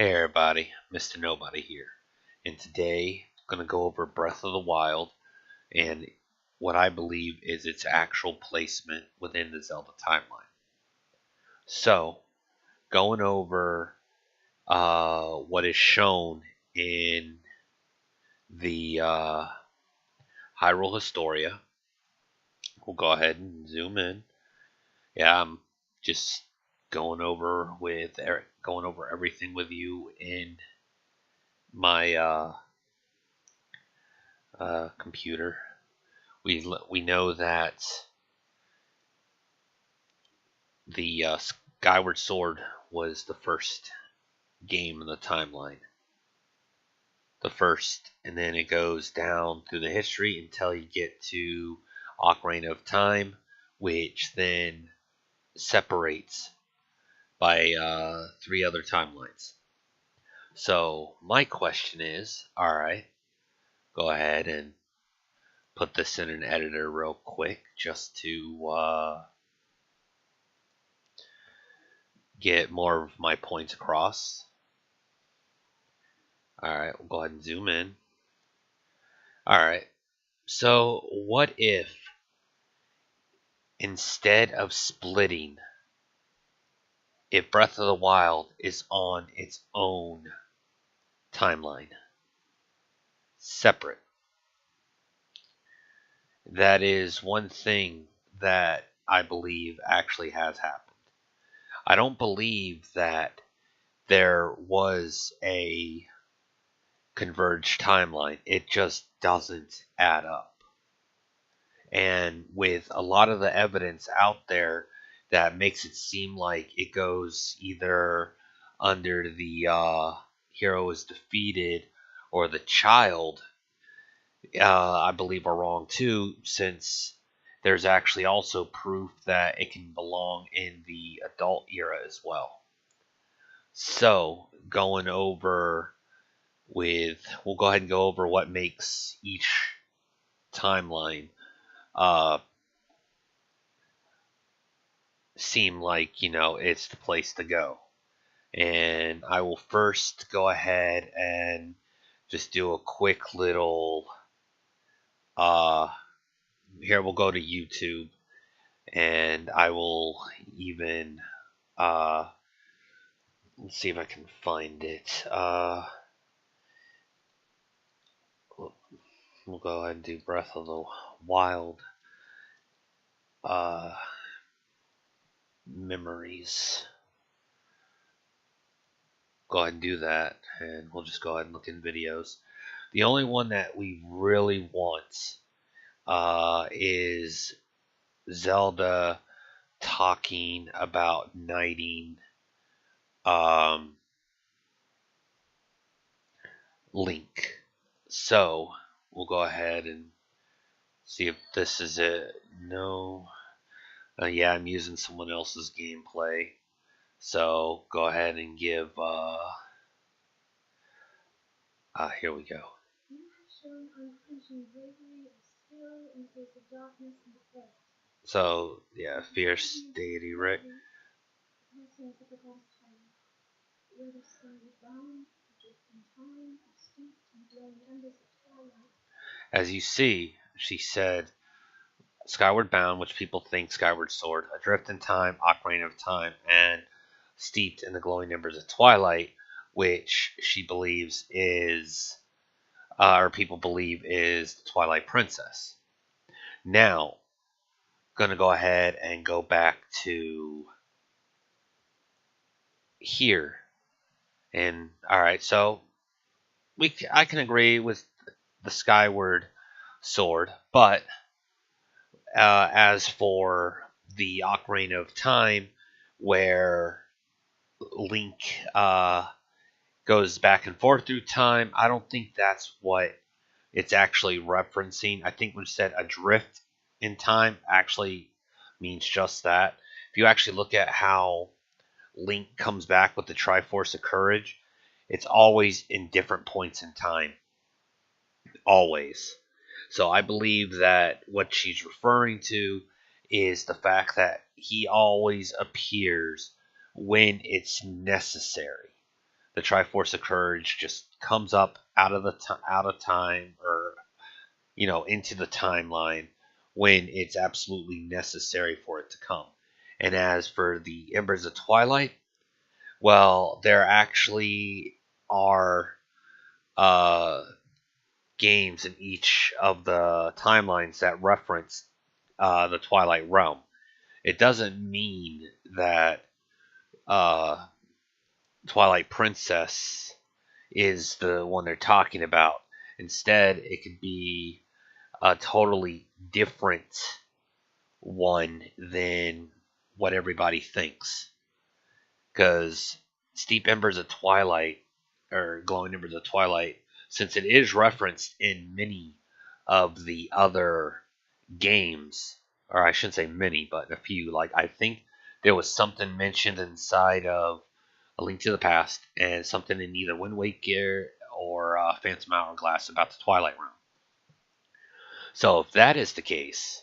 Hey everybody, Mr. Nobody here, and today I'm going to go over Breath of the Wild and what I believe is its actual placement within the Zelda timeline. So, going over what is shown in the Hyrule Historia, we'll go ahead and zoom in. Yeah, I'm just going over everything with you in my computer. We know that the Skyward Sword was the first game in the timeline. The first, and then it goes down through the history until you get to Ocarina of Time, which then separates by 3 other timelines. So my question is, alright, go ahead and put this in an editor real quick just to get more of my points across. Alright, we'll go ahead and zoom in. Alright, so what if instead of splitting, if Breath of the Wild is on its own timeline, separate? That is one thing that I believe actually has happened. I don't believe that there was a converged timeline. It just doesn't add up. And with a lot of the evidence out there that makes it seem like it goes either under the hero is defeated or the child, I believe are wrong too, since there's actually also proof that it can belong in the adult era as well. So, we'll go ahead and go over what makes each timeline seem like, it's the place to go. And I will first go ahead and just do a quick little, here we'll go to YouTube, and I will even, let's see if I can find it. We'll go ahead and do Breath of the Wild memories. Go ahead and do that, and we'll just go ahead and look in videos. The only one that we really want is Zelda talking about knighting Link. So we'll go ahead and see if this is it. No. Yeah, I'm using someone else's gameplay. So go ahead and give, here we go. So, yeah, fierce deity, right? As you see, she said, Skyward Bound, which people think Skyward Sword, Adrift in Time, Ocarina of Time, and Steeped in the Glowing Embers of Twilight, which she believes is, or people believe is the Twilight Princess. Now, gonna go ahead and go back to here, and all right, so I can agree with the Skyward Sword, but as for the Ocarina of Time, where Link goes back and forth through time, I don't think that's what it's actually referencing. I think when it said adrift in time actually means just that. If you actually look at how Link comes back with the Triforce of Courage, it's always in different points in time. Always. So I believe that what she's referring to is the fact that he always appears when it's necessary. the Triforce of Courage just comes up out of out of time, or into the timeline when it's absolutely necessary for it to come. And as for the Embers of Twilight, well, there actually are games in each of the timelines that reference the Twilight Realm. It doesn't mean that Twilight Princess is the one they're talking about. Instead, it could be a totally different one than what everybody thinks. Because Steep Embers of Twilight, or Glowing Embers of Twilight, since it is referenced in many of the other games, or I shouldn't say many, but a few, like I think there was something mentioned inside of A Link to the Past, and something in either Wind Waker or Phantom Hourglass about the Twilight Realm. So if that is the case,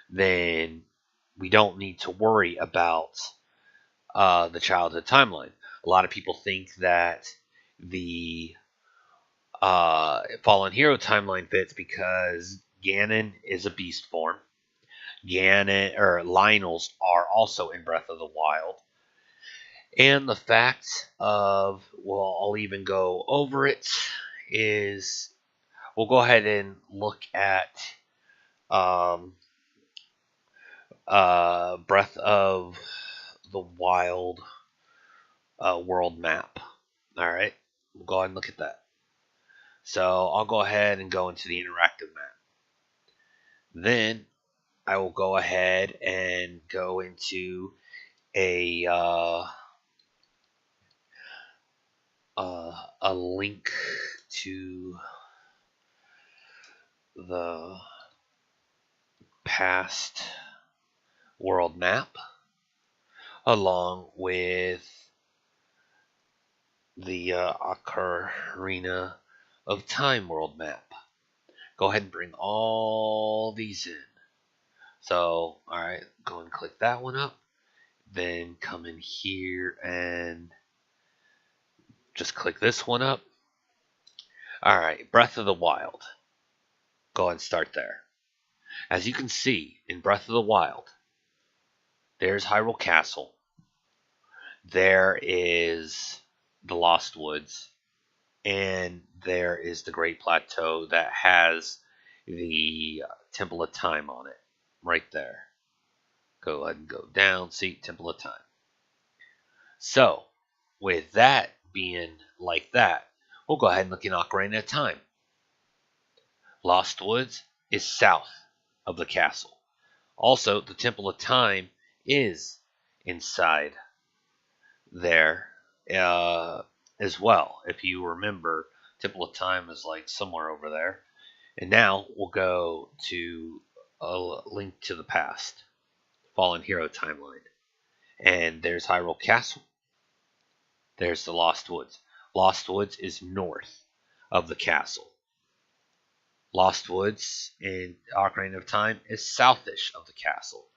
then we don't need to worry about the childhood timeline. A lot of people think that the Fallen Hero timeline fits because Ganon is a beast form. Ganon or Lionels are also in Breath of the Wild. And the fact of, well, I'll even go over it, is we'll go ahead and look at Breath of the Wild world map. Alright, we'll go ahead and look at that. So I'll go ahead and go into the interactive map. Then I will go ahead and go into a link to the past world map, along with the Ocarina of Time world map. Go ahead and bring all these in. So, alright, go and click that one up. Then come in here and just click this one up. Alright, Breath of the Wild. Go ahead and start there. As you can see, in Breath of the Wild, there's Hyrule Castle. There is the Lost Woods. And there is the Great Plateau that has the Temple of Time on it. Right there. Go ahead and go down. See, Temple of Time. So, with that being like that, we'll go ahead and look in Ocarina of Time. Lost Woods is south of the castle. Also, the Temple of Time is inside there as well. If you remember, Temple of Time is like somewhere over there. And now we'll go to A Link to the Past, Fallen Hero timeline. And there's Hyrule Castle. There's the Lost Woods. Lost Woods is north of the castle. Lost Woods in Ocarina of Time is southish of the castle.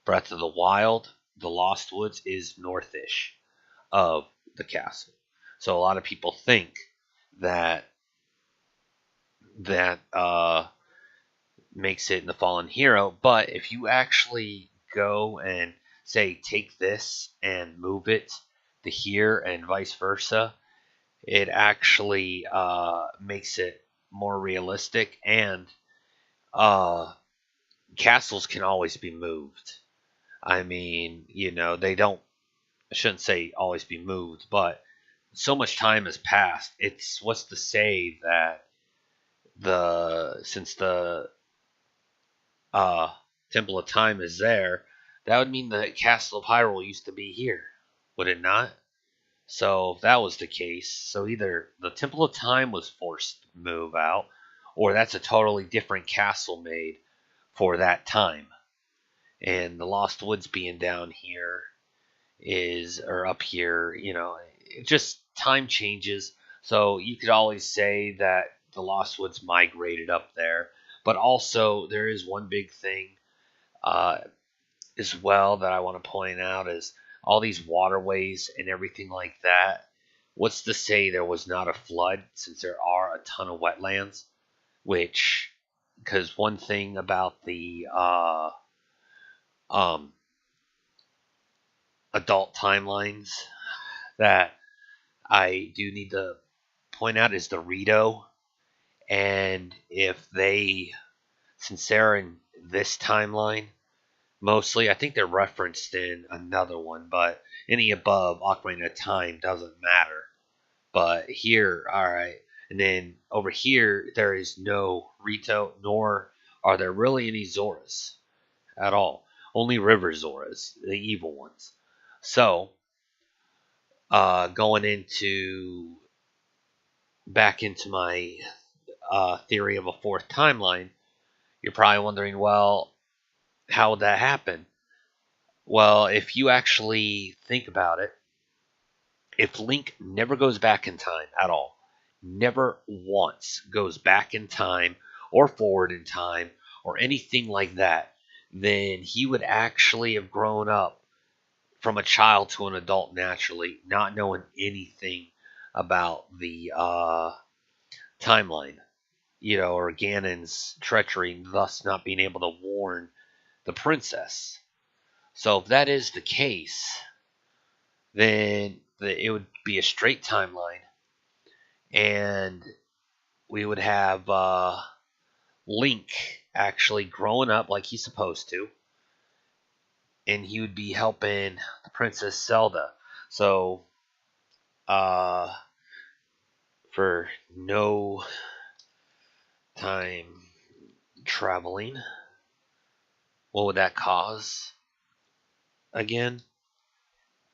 Breath of the Wild, the Lost Woods is northish of the castle. So a lot of people think that makes it in the Fallen Hero, but if you actually go and say take this and move it to here and vice versa, it actually makes it more realistic, and castles can always be moved. I mean, they don't, I shouldn't say always be moved, but so much time has passed. It's what's to say that since the Temple of Time is there, that would mean the Castle of Hyrule used to be here, would it not? So if that was the case, so either the Temple of Time was forced to move out, or that's a totally different castle made for that time. And the Lost Woods being down here or up here, it just time changes. So you could always say that the Lost Woods migrated up there. But also, there is one big thing as well that I want to point out is all these waterways and everything like that. what's to say there was not a flood, since there are a ton of wetlands? Which, because one thing about the um, adult timelines that I do need to point out is the Rito. And if they, since they're in this timeline, mostly, I think they're referenced in another one, but any above Ocarina of Time doesn't matter. But here, alright. And then over here, there is no Rito, nor are there really any Zoras at all. Only River Zoras, the evil ones. So, going into back into my theory of a fourth timeline, you're probably wondering, well, how would that happen? Well, if you actually think about it, if Link never goes back in time at all, never once goes back in time or forward in time or anything like that, then he would actually have grown up from a child to an adult naturally, not knowing anything about the timeline, or Ganon's treachery, thus not being able to warn the princess. So if that is the case, then it would be a straight timeline, and we would have Link actually growing up like he's supposed to, and he would be helping the Princess Zelda. So, for no time traveling, what would that cause again?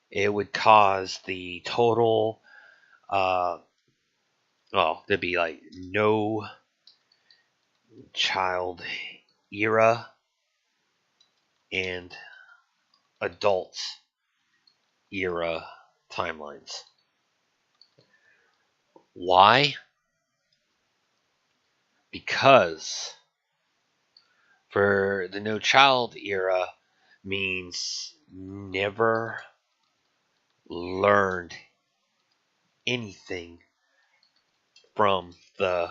It would cause the total, there'd be like no child era and adult era timelines. Why? Because for the no child era means never learned anything from the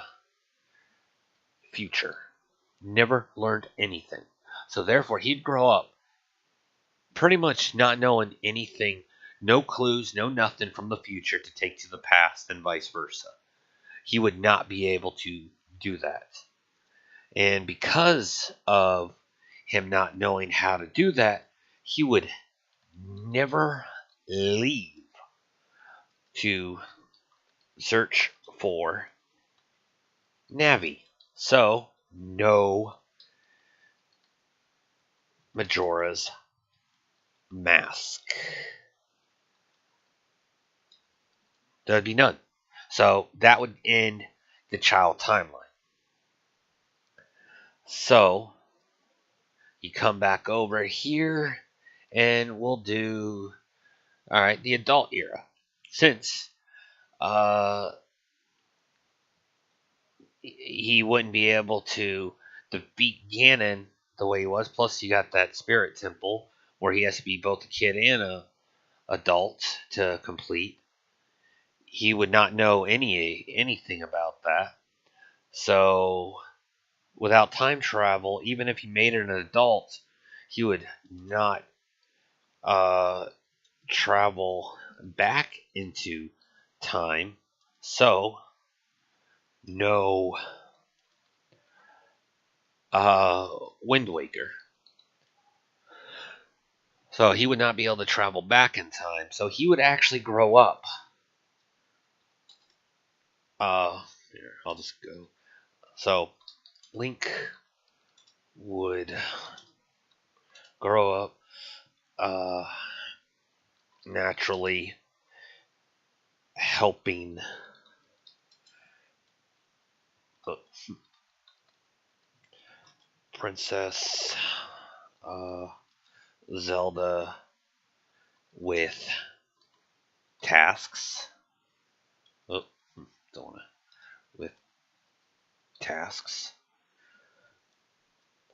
future. Never learned anything. So therefore, he'd grow up pretty much not knowing anything, no clues, no nothing from the future to take to the past, and vice versa. He would not be able to do that. And because of him not knowing how to do that, he would never leave to search for Navi. So, no Majora's Mask. There'd be none. So, that would end the child timeline. So, you come back over here, and we'll do, alright, the adult era. Since he wouldn't be able to defeat Ganon the way he was. Plus, you got that spirit temple where he has to be both a kid and a adult to complete. He would not know anything about that. So, without time travel, even if he made it an adult, he would not travel back into time. So, no Wind Waker. So he would not be able to travel back in time. So he would actually grow up. Here, I'll just go. So Link would grow up naturally helping Princess Zelda with tasks. Oh, don't want to. With tasks.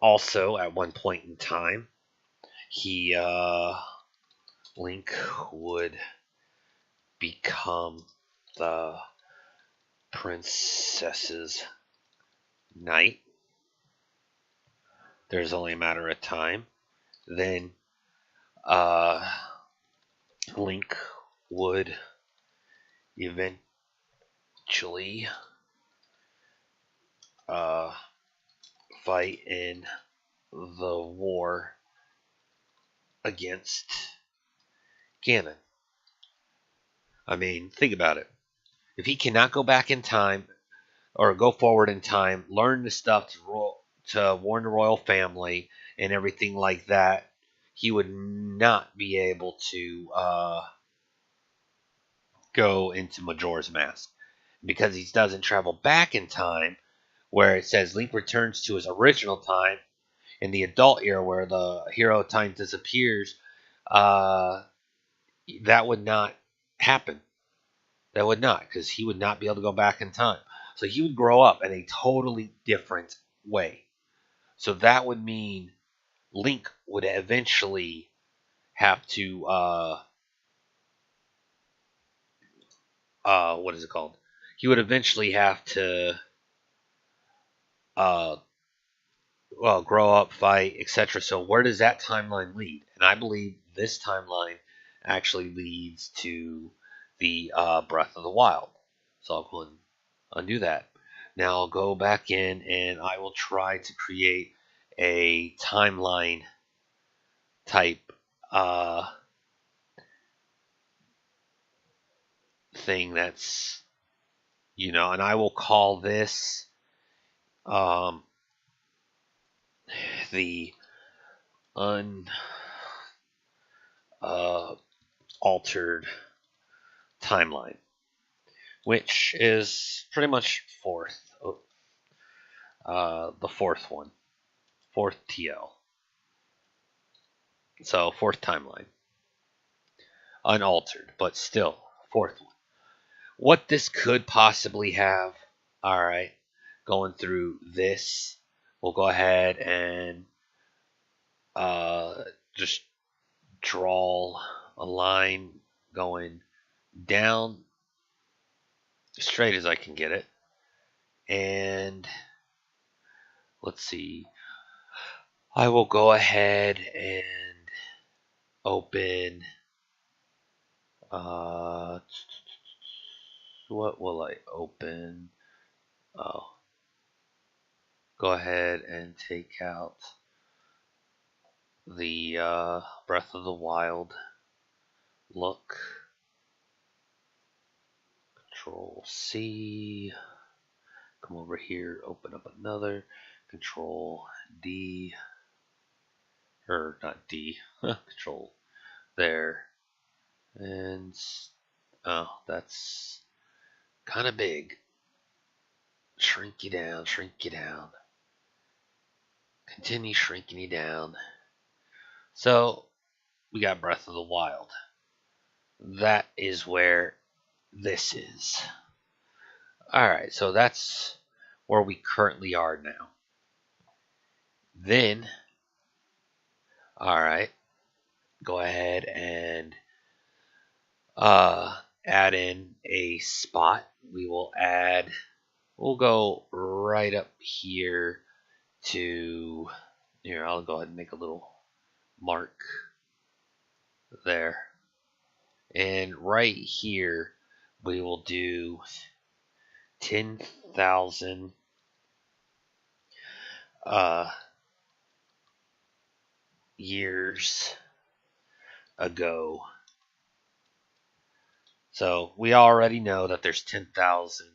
Also, at one point in time, Link would become the princess's knight. There's only a matter of time. Then Link would eventually fight in the war against Ganon. I mean, think about it. If he cannot go back in time or go forward in time, learn the stuff to warn the royal family and everything like that, he would not be able to go into Majora's Mask. Because he doesn't travel back in time, where it says Link returns to his original time in the adult era where the hero time disappears, that would not happen. That would not, because he would not be able to go back in time. So he would grow up in a totally different way. So that would mean Link would eventually have to, what is it called? He would eventually have to, grow up, fight, etc. So where does that timeline lead? And I believe this timeline actually leads to the Breath of the Wild. So I'll go and undo that. Now I'll go back in and I will try to create a timeline type thing that's, and I will call this the UnAltered Timeline, which is pretty much the fourth one, fourth TL. So fourth timeline, unaltered, but still fourth one. What this could possibly have, all right, going through this, we'll go ahead and just draw a line going down straight as I can get it. And let's see. I will go ahead and open. What will I open? Oh. Go ahead and take out the Breath of the Wild look. Control C. Come over here, open up another. Control D. Or not D. Control there. And that's kind of big. Shrink you down, shrink you down. Continue shrinking you down. So we got Breath of the Wild. That is where this is. Alright, so that's where we currently are now. Then, alright, go ahead and add in a spot. We'll go right up here to, here, I'll go ahead and make a little mark there. And right here, we will do 10,000 years ago. So we already know that there's 10,000.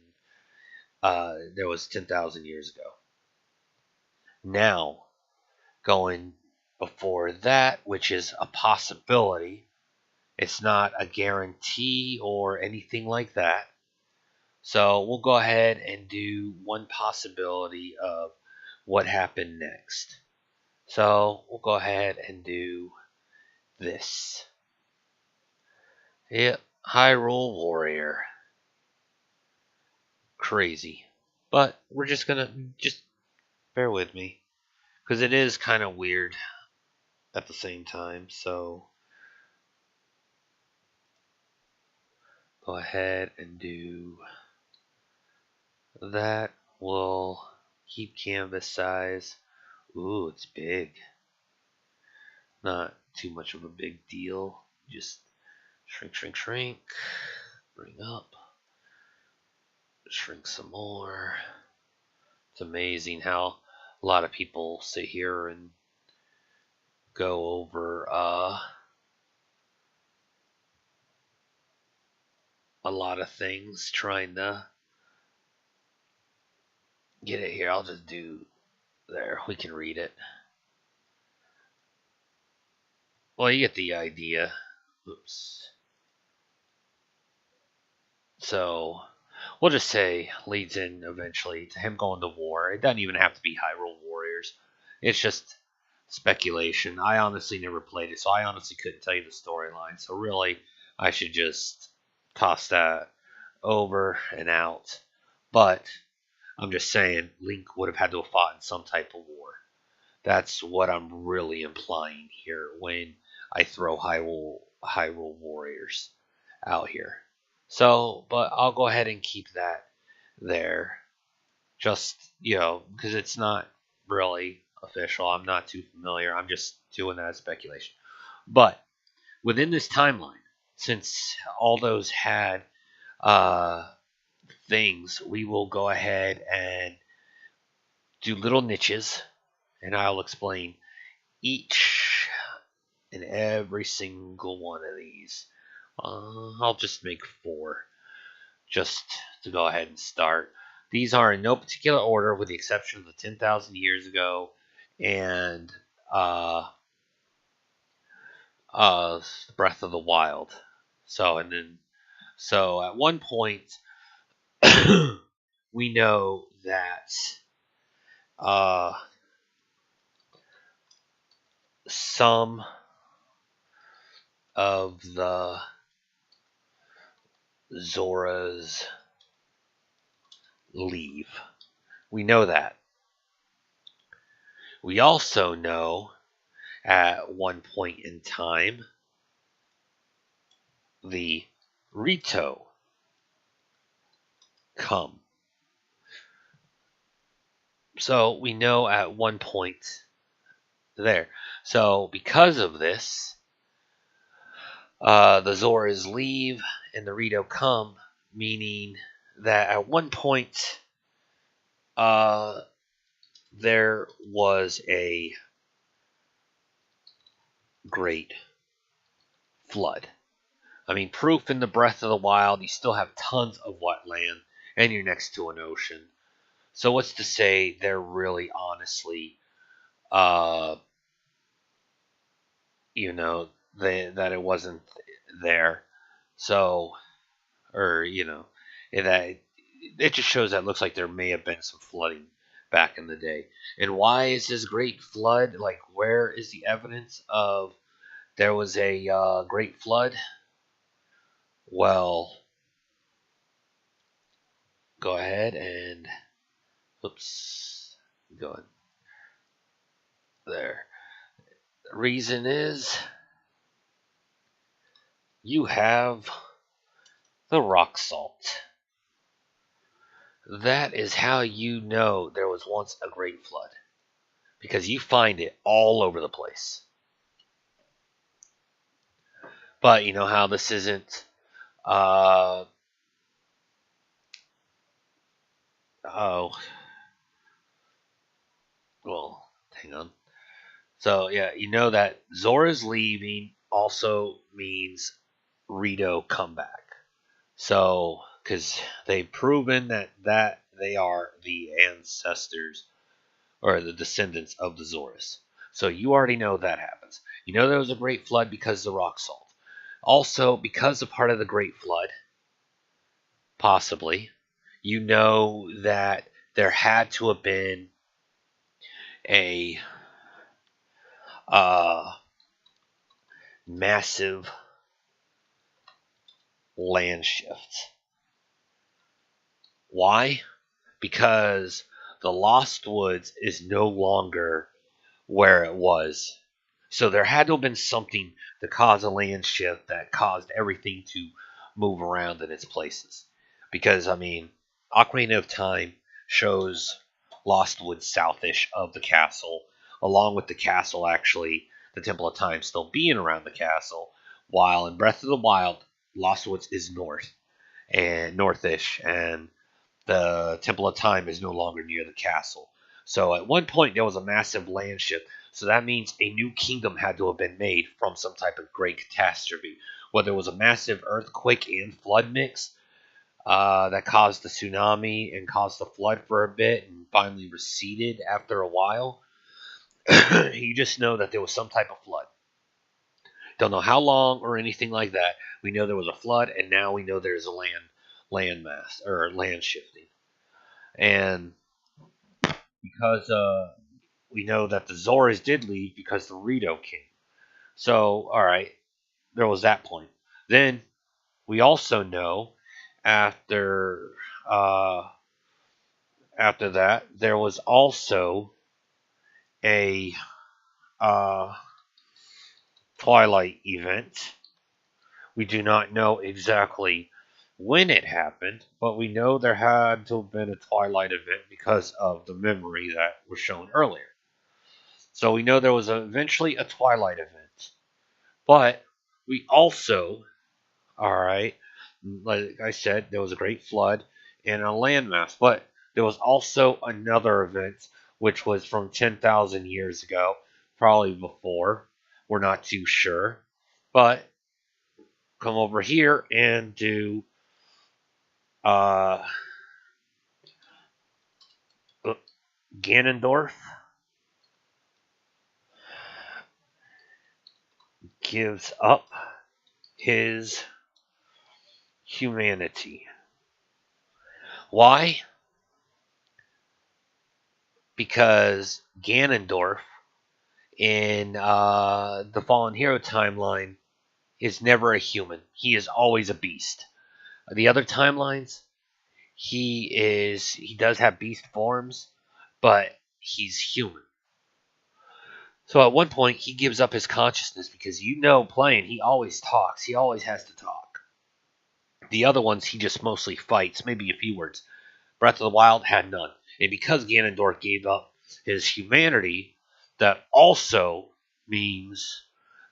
There was 10,000 years ago. Now, going before that, which is a possibility, it's not a guarantee or anything like that. So we'll go ahead and do one possibility of what happened next. So we'll go ahead and do this. Yep, Hyrule Warrior. Crazy. But we're just gonna, bear with me, because it is kind of weird at the same time. So go ahead and do that. We'll keep canvas size. Ooh, it's big. Not too much of a big deal. Just shrink, shrink, shrink. Bring up. Shrink some more. It's amazing how a lot of people sit here and go over a lot of things trying to get it here. I'll just do there. We can read it. Well, you get the idea. Oops. So, we'll just say leads in eventually to him going to war. It doesn't even have to be Hyrule Warriors. It's just speculation. I honestly never played it, so I honestly couldn't tell you the storyline. So really, I should just toss that over and out. But I'm just saying, Link would have had to have fought in some type of war. That's what I'm really implying here when I throw Hyrule Warriors out here. So, but I'll go ahead and keep that there. Just, because it's not really official. I'm not too familiar. I'm just doing that as speculation. But within this timeline, since all those had things, we will go ahead and do little niches, and I'll explain each and every single one of these. I'll just make 4 just to go ahead and start. These are in no particular order with the exception of the 10,000 years ago and Breath of the Wild. So at one point we know that some of the Zoras leave. We know that. We also know at one point in time the Rito come. So we know at one point there. So because of this, the Zoras leave and the Rito come, meaning that at one point there was a great flood. I mean, proof in the Breath of the Wild, you still have tons of wetland, and you're next to an ocean. So what's to say they're really honestly, that it wasn't there. So, or, that it just shows that it looks like there may have been some flooding back in the day. And why is this great flood? Like, where is the evidence of there was a great flood? Well, go ahead and, go ahead. There. The reason is you have the rock salt. That is how you know there was once a great flood. Because you find it all over the place. But you know how this isn't well, hang on. So yeah, you know that Zora's leaving also means Rito come back. So, because they've proven that they are the ancestors or the descendants of the Zoras. So you already know that happens. You know there was a great flood because of the rock salt. Also, because of part of the great flood, possibly, you know that there had to have been a massive land shift. Why? Because the Lost Woods is no longer where it was. So there had to have been something to cause a land shift that caused everything to move around in its places. Because, I mean, Ocarina of Time shows Lost Woods southish of the castle, along with the castle actually, the Temple of Time still being around the castle, while in Breath of the Wild, Lost Woods is north and northish, and the Temple of Time is no longer near the castle. So at one point there was a massive land shift. So that means a new kingdom had to have been made from some type of great catastrophe. Whether it was a massive earthquake and flood mix that caused the tsunami and caused the flood for a bit and finally receded after a while. You just know that there was some type of flood. Don't know how long or anything like that. We know there was a flood, and now we know there's a land mass or land shifting. And because we know that the Zoras did leave because the Rito came. So, all right, there was that point. Then we also know after uh, after that there was also a uh, Twilight event. We do not know exactly when it happened, but we know there had to have been a Twilight event because of the memory that was shown earlier. So we know there was eventually a Twilight event. But we also, all right, like I said, there was a great flood and a landmass. But there was also another event, which was from 10,000 years ago, probably before. We're not too sure. But come over here and do uh, Ganondorf gives up his humanity. Why? Because Ganondorf in the Fallen Hero timeline is never a human. He is always a beast. The other timelines, he does have beast forms, but he's human. So at one point he gives up his consciousness because playing, he always talks. He always has to talk. The other ones he just mostly fights, maybe a few words. Breath of the Wild had none. And because Ganondorf gave up his humanity, that also means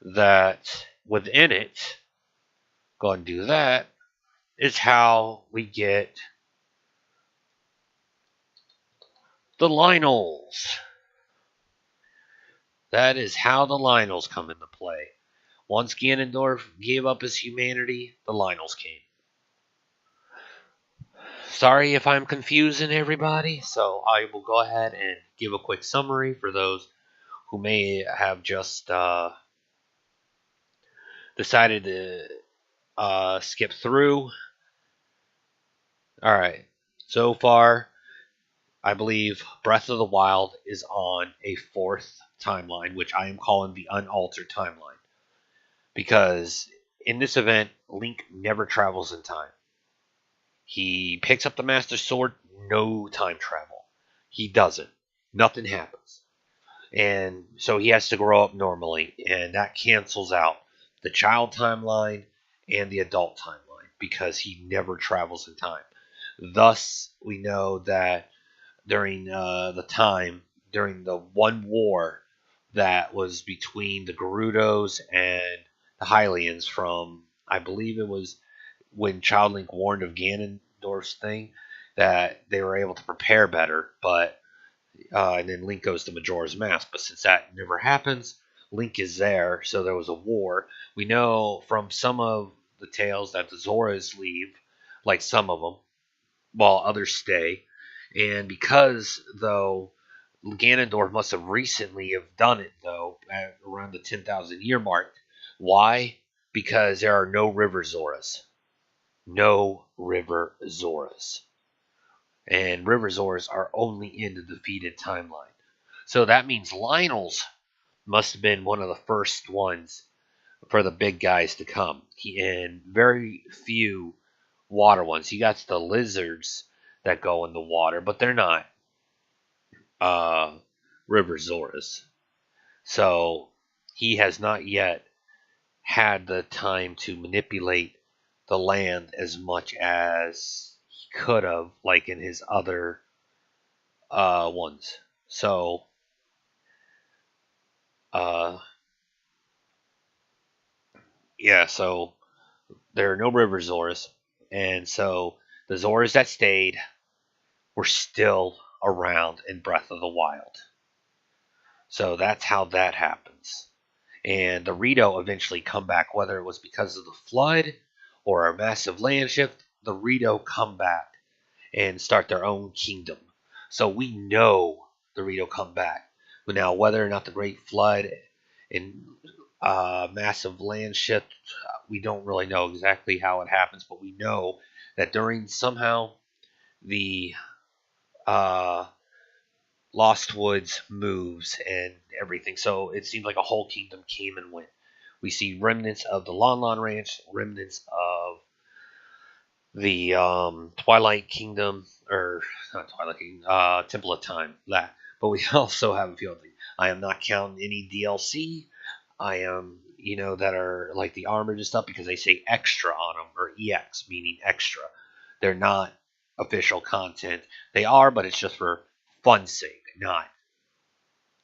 that within it, go and do that, is how we get the Lynels. That is how the Lynels come into play. Once Ganondorf gave up his humanity, the Lynels came. Sorry if I'm confusing everybody, so I will go ahead and give a quick summary for those who may have just decided to skip through. Alright, so far, I believe Breath of the Wild is on a fourth timeline, which I am calling the UnAltered Timeline. Because in this event, Link never travels in time. He picks up the Master Sword, no time travel. He doesn't. Nothing happens. And so he has to grow up normally, and that cancels out the child timeline and the adult timeline because he never travels in time. Thus, we know that during during the one war that was between the Gerudos and the Hylians from, I believe it was when Child Link warned of Ganondorf's thing, that they were able to prepare better, but and then Link goes to Majora's Mask. But since that never happens, Link is there, so there was a war. We know from some of the tales that the Zoras leave, like some of them, while others stay. And because, though, Ganondorf must have recently have done it, though, at around the 10,000 year mark. Why? Because there are no River Zoras. No River Zoras. And River Zoras are only in the defeated timeline. So that means Lynel's must have been one of the first ones for the big guys to come. And very few water ones. He got the lizards that go in the water, but they're not River Zoras. So he has not yet had the time to manipulate the land as much as he could have, like in his other ones. So, uh, yeah, so there are no river Zoras, and so the Zoras that stayed were still around in Breath of the Wild. So that's how that happens. And the Rito eventually come back, whether it was because of the flood or a massive land shift. The Rito come back and start their own kingdom. So we know the Rito come back. But now, whether or not the Great Flood and massive land shift, we don't really know exactly how it happens, but we know that during somehow the uh, Lost Woods moves and everything. So it seems like a whole kingdom came and went. We see remnants of the Lon Lon Ranch, remnants of the Twilight Kingdom, or not Twilight Kingdom, Temple of Time. That. But we also have a few other things. I am not counting any DLC. I am, that are like the armored and stuff because they say extra on them, or EX, meaning extra. They're not official content. They are, but it's just for fun's sake, not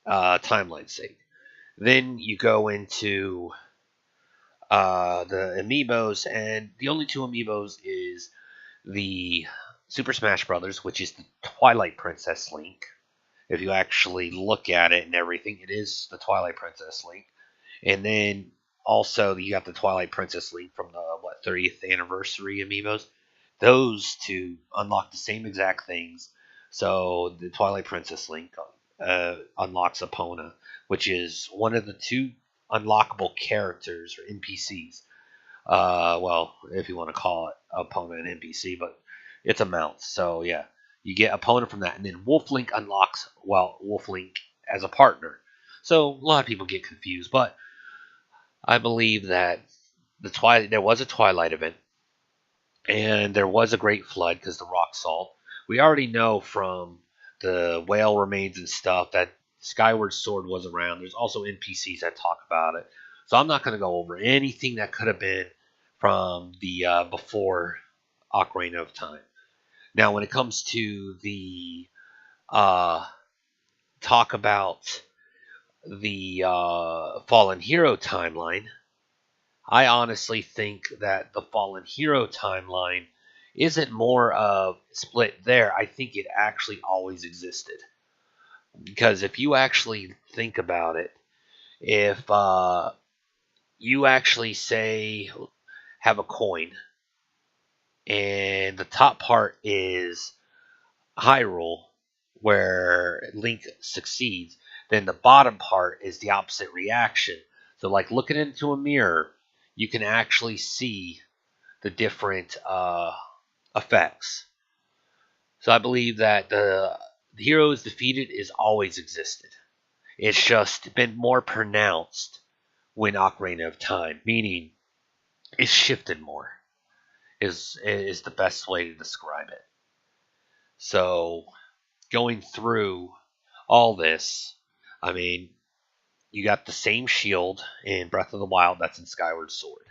timeline sake. Then you go into the amiibos, and the only two amiibos is the Super Smash Brothers, which is the Twilight Princess Link. If you actually look at it and everything, it is the Twilight Princess Link. And then also you got the Twilight Princess Link from the 30th anniversary amiibos. Those two unlock the same exact things. So the Twilight Princess Link unlocks Epona, which is one of the two unlockable characters or NPCs. Well, if you want to call it Epona an NPC, but it's a mount. So yeah, you get Epona from that, and then Wolf Link unlocks Wolf Link as a partner. So a lot of people get confused, but I believe that there was a Twilight event, and there was a Great Flood because the rock salt. We already know from the whale remains and stuff that Skyward Sword was around. There's also NPCs that talk about it. So I'm not going to go over anything that could have been from the before Ocarina of Time. Now, when it comes to the talk about the Fallen Hero timeline, I honestly think that the Fallen Hero timeline isn't more of split there. I think it actually always existed. Because if you actually think about it, if you actually say have a coin and the top part is Hyrule, where Link succeeds, then the bottom part is the opposite reaction. So, like looking into a mirror, you can actually see the different effects. So, I believe that the hero is defeated is always existed. It's just been more pronounced when Ocarina of Time, meaning it's shifted more. Is the best way to describe it. So, going through all this, I mean, you got the same shield in Breath of the Wild that's in Skyward Sword.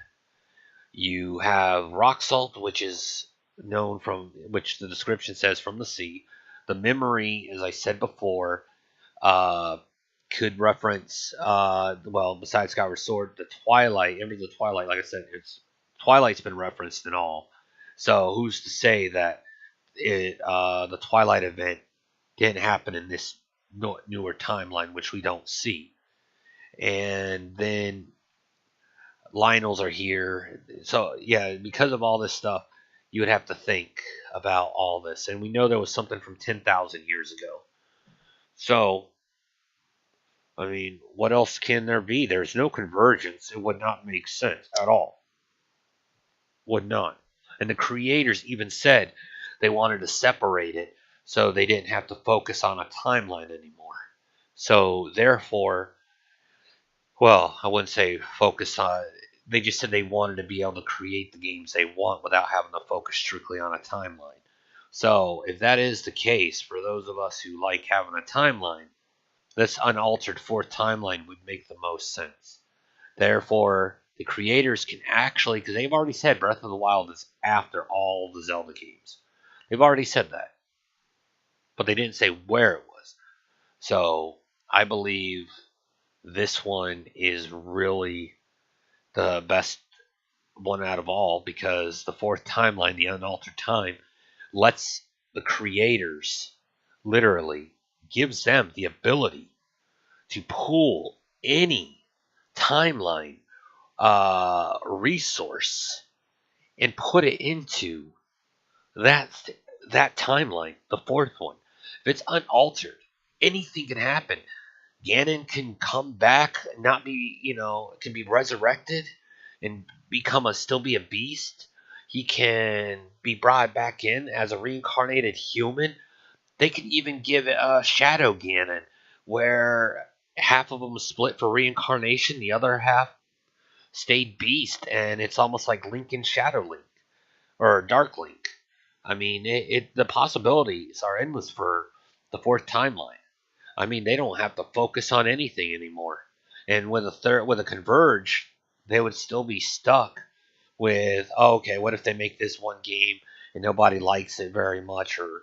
You have rock salt, which is known from, which the description says from the sea. The memory, as I said before, uh, could reference, besides Skyward Sword, the Twilight, Embers of Twilight, like I said, Twilight's been referenced in all. So who's to say that the Twilight event didn't happen in this newer timeline, which we don't see? And then Lionels are here. So, yeah, because of all this stuff, you would have to think about all this. And we know there was something from 10,000 years ago. So, I mean, what else can there be? There's no convergence. It would not make sense at all. Would not. And the creators even said they wanted to separate it so they didn't have to focus on a timeline anymore. So, therefore, well, I wouldn't say focus on. They just said they wanted to be able to create the games they want without having to focus strictly on a timeline. So, if that is the case, for those of us who like having a timeline, this unaltered fourth timeline would make the most sense. Therefore, the creators can actually, because they've already said Breath of the Wild is after all the Zelda games. They've already said that, but they didn't say where it was. So I believe this one is really the best one out of all, because the fourth timeline, the unaltered time, lets the creators literally, gives them the ability to pull any timeline resource and put it into that that timeline, the fourth one. If it's unaltered, anything can happen. Ganon can come back, not be, can be resurrected and still be a beast. He can be brought back in as a reincarnated human. They could even give it a Shadow Ganon, where half of them was split for reincarnation, the other half stayed beast, and it's almost like Link and Shadow Link or Dark Link. I mean, the possibilities are endless for the fourth timeline. I mean, they don't have to focus on anything anymore. And with a Converge, they would still be stuck with, oh, okay, what if they make this one game and nobody likes it very much, or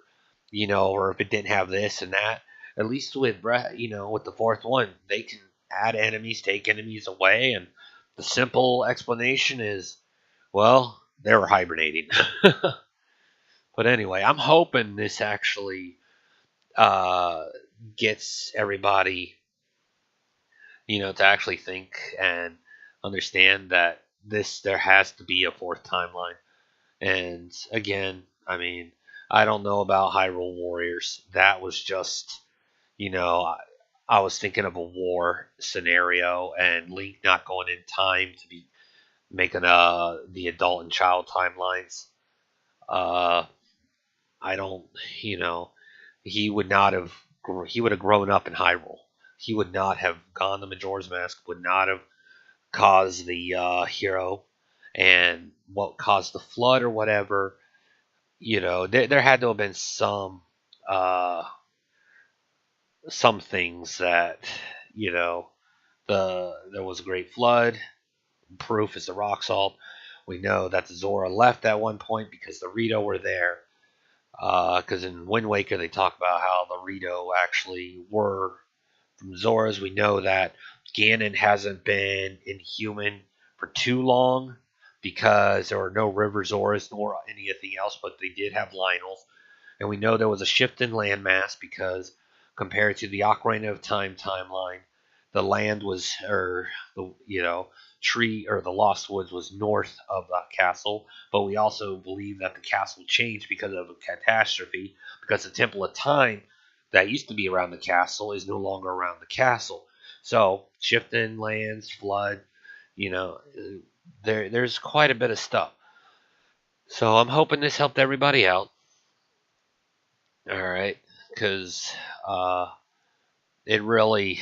if it didn't have this and that. At least with with the fourth one, they can add enemies, take enemies away, and the simple explanation is, well, they were hibernating. But anyway, I'm hoping this actually gets everybody, to actually think and understand that there has to be a fourth timeline. And again, I mean, I don't know about Hyrule Warriors. That was just, I was thinking of a war scenario and Link not going in time to be making the adult and child timelines. I don't, he would not have. He would have grown up in Hyrule. He would not have gone to Majora's Mask. Would not have caused the hero and what caused the flood or whatever. There had to have been some things that there was a great flood. Proof is the rock salt. We know that the Zora left at one point because the Rito were there. Because in Wind Waker they talk about how the Rito actually were from Zoras. We know that Ganon hasn't been inhuman for too long because there were no River Zoras nor anything else, but they did have Lionels. And we know there was a shift in landmass because compared to the Ocarina of Time timeline, the land was, or the tree or the Lost Woods was north of the castle. But we also believe that the castle changed because of a catastrophe, because the Temple of Time that used to be around the castle is no longer around the castle. So shift in lands, flood, there's quite a bit of stuff. So I'm hoping this helped everybody out. All right, because it really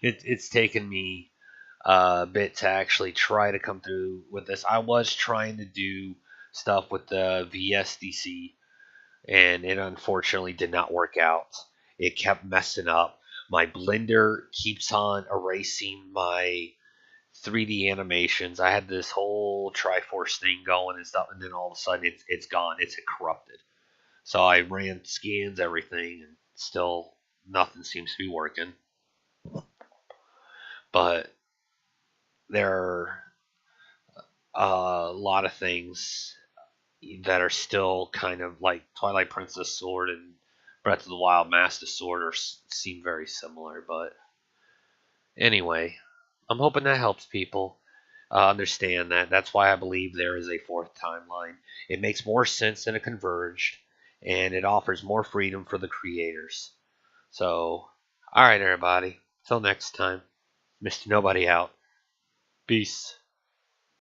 it's taken me a bit to actually try to come through with this. I was trying to do stuff with the VSDC, and it unfortunately did not work out. It kept messing up. My Blender keeps on erasing my 3D animations. I had this whole Triforce thing going and stuff, and then all of a sudden it's gone. It's corrupted. So I ran scans, everything, and still nothing seems to be working. But there are a lot of things that are still kind of like Twilight Princess Sword and Breath of the Wild Master Sword seem very similar. But anyway, I'm hoping that helps people understand that. That's why I believe there is a fourth timeline. It makes more sense than a Converged, and it offers more freedom for the creators. So, alright everybody, till next time, Mr. Nobody out. Peace.